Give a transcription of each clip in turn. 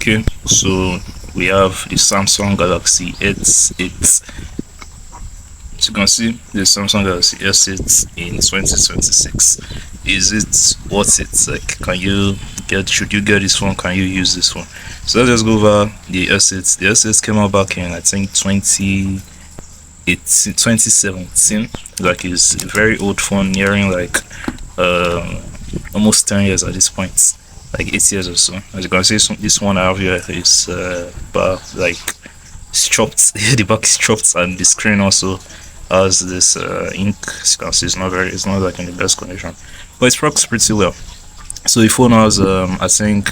Okay, so we have the Samsung Galaxy S8. As you can see, the Samsung Galaxy S8 in 2026. Is it worth it? Like, should you get this phone? Can you use this phone? So let's just go over the S8. The S8 came out back in, I think, 2017. Like, it's a very old phone, nearing like um, almost 10 years at this point, like 8 years or so. As you can see, this one I have here is like it's chopped. The back is chopped, and the screen also has this ink. As you can see, it's not like in the best condition, but it works pretty well. So the phone has I think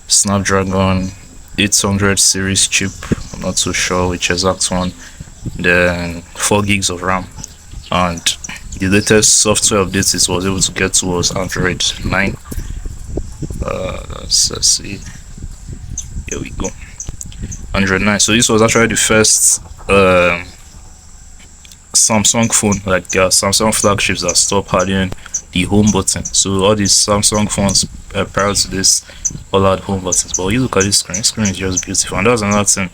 Snapdragon 800 series chip. I'm not too sure which exact one. Then 4 gigs of RAM, and the latest software update it was able to get to was Android 9. Let's see. Here we go. Android 9. So this was actually the first Samsung phone, like Samsung flagships, that stopped having the home button. So all these Samsung phones prior to this all had home buttons. But you look at this screen. Screen is just beautiful, and that's another thing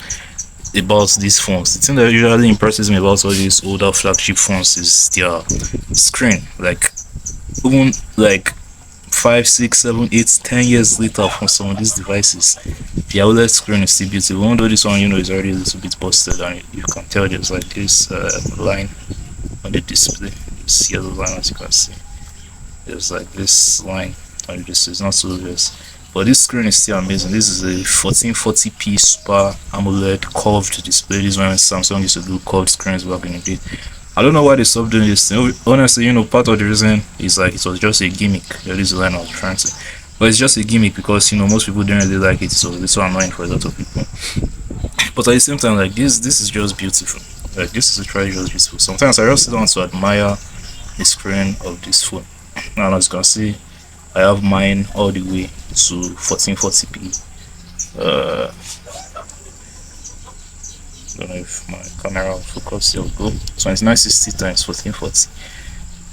about these phones. The thing that usually impresses me about all these older flagship phones is their screen. Like, even like 5, 6, 7, 8, 10 years later from some of these devices, the OLED screen is still beautiful. Even though this one, is already a little bit busted, and you can tell there's like this line on the display, this yellow line, as you can see. There's like this line on the display. It's not so obvious, but this screen is still amazing. This is a 1440p Super AMOLED curved display. This one Samsung used to do curved screens back in the day. I don't know why they stopped doing this thing. Honestly, part of the reason is like it was just a gimmick. That is the line I was trying to. But it's just a gimmick because most people don't really like it, so it's so annoying for a lot of people. But at the same time, like this is just beautiful. Like, this is literally just beautiful. Sometimes I just sit down to admire the screen of this phone. Now, as you can see, I have mine all the way to 1440p. Don't know if my camera will focus. Here we go. 2960 times 1440.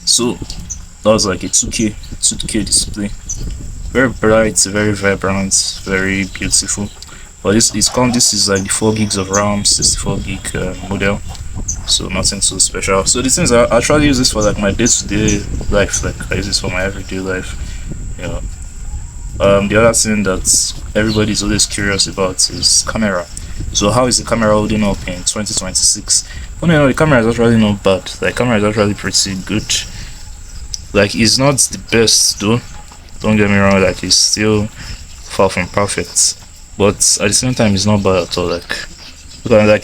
So that was like a 2K display. Very bright, very vibrant, very beautiful. But this is like the 4 gigs of RAM, 64 gig model. So nothing too special. So the things I try to use this for like my day-to-day life. Like, I use this for my everyday life. The other thing that everybody's always curious about is camera. So how is the camera holding up in 2026? Well, the camera is actually not bad. Like, camera is actually pretty good. Like, it's not the best though, don't get me wrong. Like, it's still far from perfect, but at the same time it's not bad at all. Like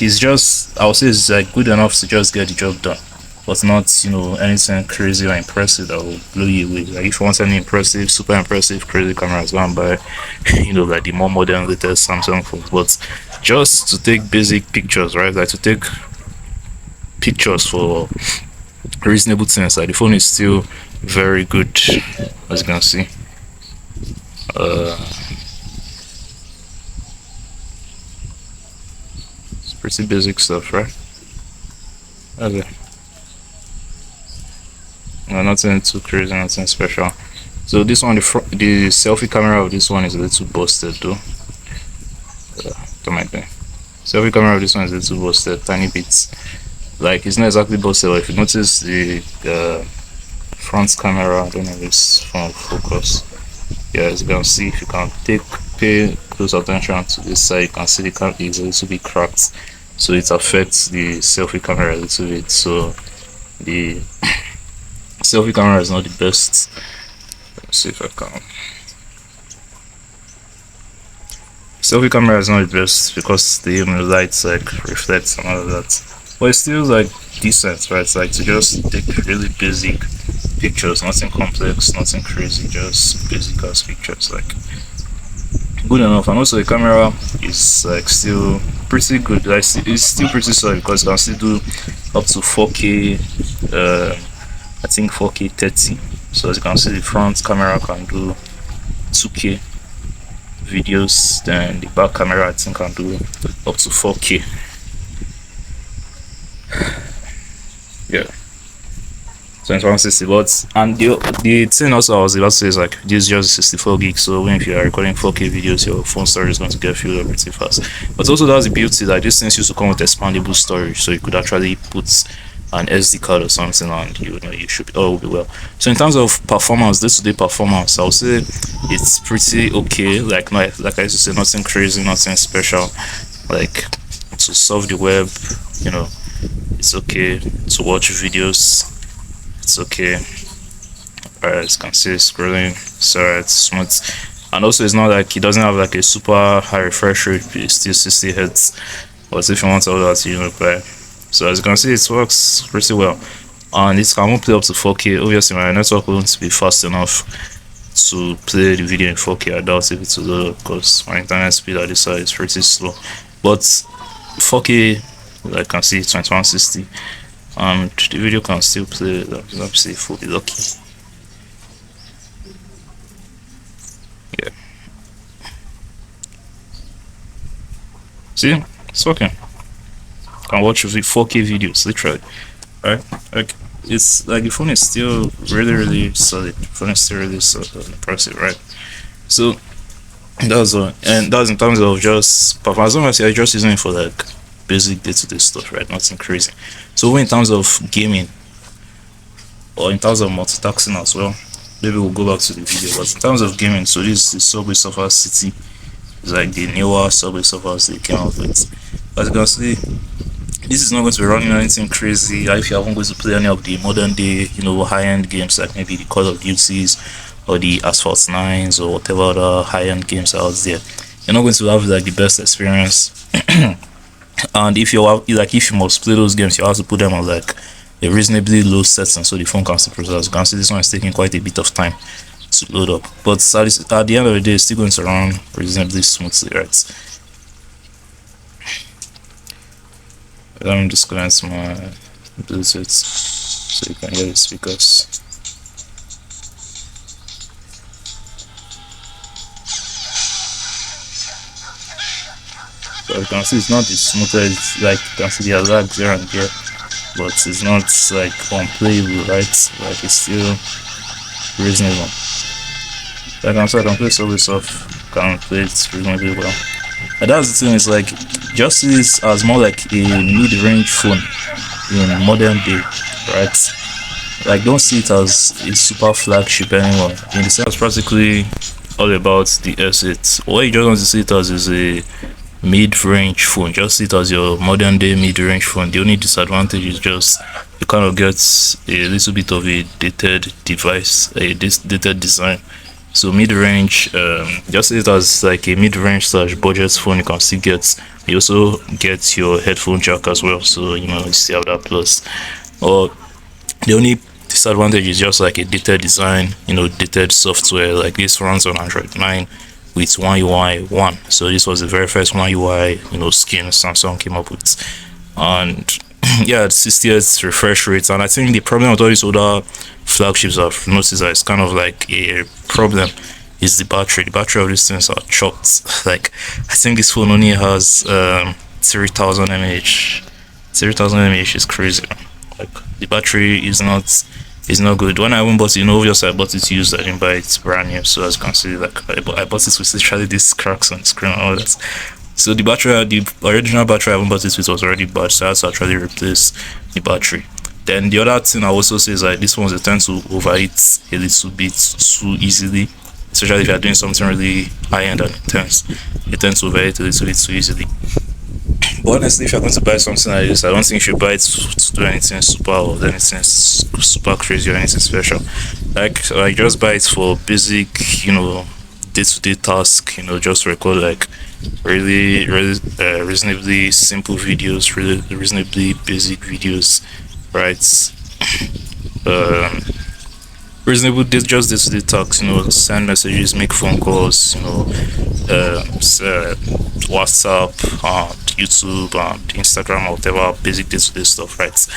it's just, I would say it's like good enough to just get the job done, but not anything crazy or impressive that will blow you away. Like, if you want any impressive, super impressive, crazy cameras, go and buy like the more modern, latest Samsung phones. But just to take basic pictures, right? Like, to take pictures for reasonable things, like, the phone is still very good, as you can see. It's pretty basic stuff, right? Okay. No, nothing too crazy, nothing special. So this one, the selfie camera of this one is a little busted though. Don't mind me. Selfie camera of this one is a little busted, tiny bits. Like, it's not exactly busted, but if you notice the front camera, I don't know if it's from focus. Yeah, as you can see, if you can pay close attention to this side, you can see the camera is a little bit cracked, so it affects the selfie camera a little bit. So the selfie camera is not the best. Let's see if I can. Selfie camera is not the best because the lights like reflects and all of that, but it's still like decent, right? It's like to just take really basic pictures, nothing complex, nothing crazy, just basic ass pictures, like good enough. And also the camera is like still pretty good. Like, it's still pretty solid because you can still do up to 4K. I think 4K 30. So as you can see, the front camera can do 2K videos, then the back camera I think can do up to 4K. Yeah. 2160. But and the thing also I was about to say is like this is just 64 gigs, so when if you are recording 4K videos, your phone storage is going to get filled up pretty fast. But also that's the beauty that this things used to come with expandable storage, so you could actually put an SD card or something, and you know you should all be well. So in terms of performance, day-to-day performance, I would say it's pretty okay. Like like I used to say, nothing crazy, nothing special. Like to surf the web, you know, it's okay. To watch videos, it's okay. Alright, you can see scrolling, so it's smooth. And also it's not like it doesn't have like a super high refresh rate, it's still 60 hertz. But if you want all that, you know, play. So as you can see, it works pretty well, and it can play up to 4K. Obviously my network won't be fast enough to play the video in 4K. I doubt if it's low because my internet speed at this side is pretty slow, but 4K, like I can see 2160, and the video can still play. Let me see if we'll be lucky. Yeah, see, it's working. Can watch 4K videos literally, right? Like it's like the phone is still really solid. The phone is still really solid and impressive, right? So that's all, and that's in terms of just performance. As long as you're just using it for like basic day-to-day stuff, right? Nothing crazy. So in terms of gaming or in terms of multitasking as well, maybe we'll go back to the video. But in terms of gaming, so this is the Subway Surfers City. It's like the newer Subway Surfers they came out with. As you can see, this is not going to be running anything crazy. If you haven't going to play any of the modern day, you know, high-end games like maybe the Call of Duties or the Asphalt 9s or whatever other high-end games out there, you're not going to have like the best experience. And if if you must play those games, you have to put them on like a reasonably low setting so the phone can still process. As you can see, this one is taking quite a bit of time to load up, but at the end of the day, it's still going to run reasonably smoothly, right? Let me disconnect my Bluetooth so you can hear the speakers. So you can see it's not the smoothest, like you can see the lag here and here, but it's not like unplayable, right? Like it's still reasonable. Like I can play Subway Surf, can play it reasonably well. And that's the thing, is like just see this as more like a mid-range phone in modern day, right? Like don't see it as a super flagship anymore. In the sense, practically all about the S8. What you just want to see it as is a mid-range phone. Just see it as your modern day mid-range phone. The only disadvantage is just you kind of get a little bit of a dated device, a dated design. So mid-range, just see it as like a mid-range / budget phone. You can still get, you also get your headphone jack as well, so you know you still have that plus. Or the only disadvantage is just like a dated design, you know, dated software. Like this runs on Android 9 with One UI 1. So this was the very first One UI, you know, skin Samsung came up with, and yeah, the 60Hz refresh rates. And I think the problem with all these older flagships I've noticed that it's kind of like a problem is the battery. The battery of these things are chopped. Like I think this phone only has 3000 mAh. 3000 mAh is crazy. Like the battery is not good. When I even bought it, you know, obviously I bought it used, I didn't buy it brand new. So as you can see, like I bought it with literally these cracks on the screen and all that. So the battery, the original battery I haven't bought it with was already bad, so I had to actually replace the battery. Then the other thing I also say is like this ones, they tend to overheat a little bit too easily, especially if you're doing something really high-end and intense. It tends to overheat a little bit too easily. But honestly, if you're going to buy something like this, I don't think you should buy it to do anything super or anything super crazy or anything special. Like just buy it for basic, you know, day-to-day task, you know, just record like really reasonably simple videos, really reasonably basic videos, right? Reasonable just day-to-day tasks, you know, send messages, make phone calls, you know, WhatsApp, YouTube, Instagram, or whatever basic day-to-day stuff, right?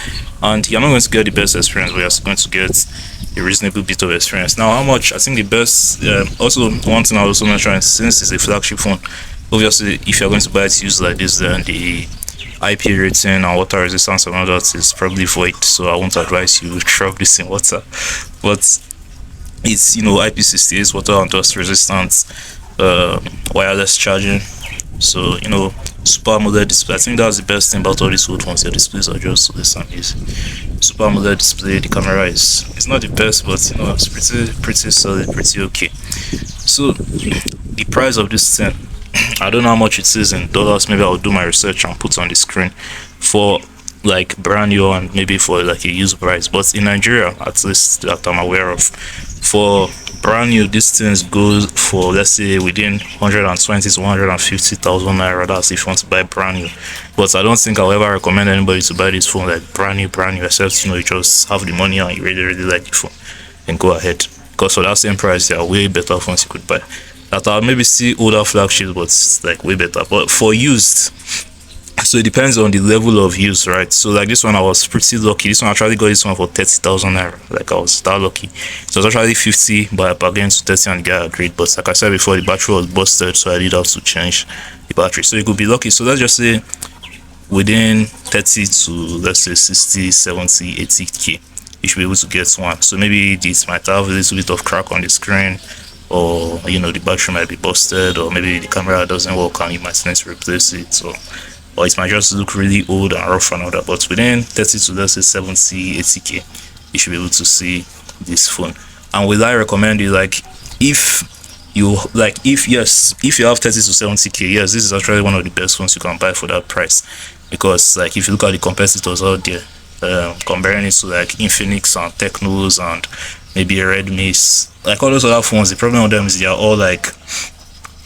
And you're not going to get the best experience, but you're going to get a reasonable bit of experience. Now, how much? I think the best. Also, one thing I also mentioned, since it's a flagship phone, obviously, if you're going to buy it used like this, then the IP rating and water resistance and all that is probably void, so I won't advise you drop this in water. But it's, IP68 water and dust resistant, wireless charging. So, Super AMOLED display. I think that's the best thing about all these old ones. Their displays are just less amazing. Super AMOLED display. The camera is, it's not the best, but it's pretty solid, pretty okay. So the price of this thing, I don't know how much it is in dollars. Maybe I'll do my research and put on the screen for like brand new and maybe for like a used price. But in Nigeria, at least that I'm aware of, for brand new, these things go for, let's say, within 120 to 150,000 naira. That's if you want to buy brand new. But I don't think I'll ever recommend anybody to buy this phone like brand new, except you just have the money and you really like the phone, and go ahead. Because for that same price, there are way better phones you could buy that are maybe still older flagships, but it's like way better. But for used, so it depends on the level of use, right? So like this one, I was pretty lucky. This one, I actually got this one for 30,000 naira. Like I was that lucky. So it was actually 50, but I bargained to 30 and the guy agreed. But like I said before, the battery was busted, so I did have to change the battery. So you could be lucky. So let's just say within 30 to, let's say, 60, 70, 80k, you should be able to get one. So maybe this might have a little bit of crack on the screen, or the battery might be busted, or maybe the camera doesn't work and you might need to replace it, or it might just look really old and rough and all that. But within 30 to, let's say, 70, 80k, you should be able to see this phone. And will I recommend you, like, if you if you have 30 to 70k, yes, this is actually one of the best phones you can buy for that price. Because like if you look at the competitors out there, comparing it to like Infinix and Tecnos and maybe Redmi's, like all those other phones, the problem with them is they are all like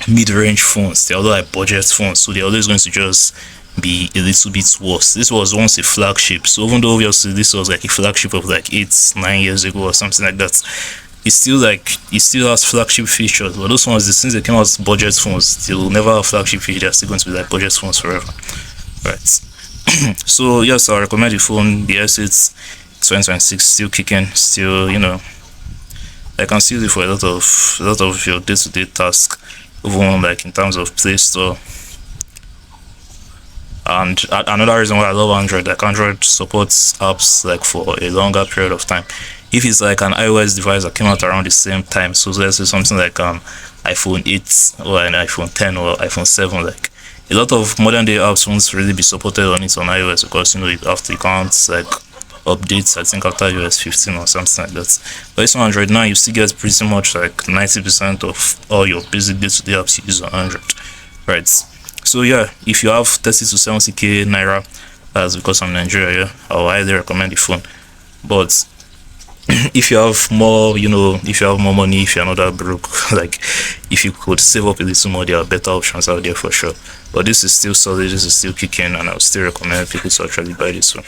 mid-range phones. They're all like budget phones, so they're always going to just be a little bit worse. This was once a flagship, so even though obviously this was like a flagship of like 8-9 years ago or something like that, it's still has flagship features. But those ones, since they came out as budget phones, they will never have flagship features. They're still going to be like budget phones forever, right? So yes, I recommend the phone. The S8 2026 still kicking, still I can still use it for a lot of your day-to-day tasks, even like in terms of Play Store. And another reason why I love Android, like Android supports apps like for a longer period of time. If it's like an iOS device that came out around the same time, so let's say something like iPhone 8 or an iPhone 10 or iPhone 7, like a lot of modern day apps won't really be supported on it on iOS, because you can't like updates, I think, after iOS 15 or something like that. But it's on Android now, you still get pretty much like 90% of all your basic day-to-day apps you use on Android, right? So yeah, if you have 30 to 70k naira, that's because I'm Nigeria, yeah, I'll highly recommend the phone. But if you have more, if you have more money, if you're not that broke, like if you could save up a little more, there are better options out there for sure. But this is still solid, this is still kicking, and I would still recommend people to actually buy this one.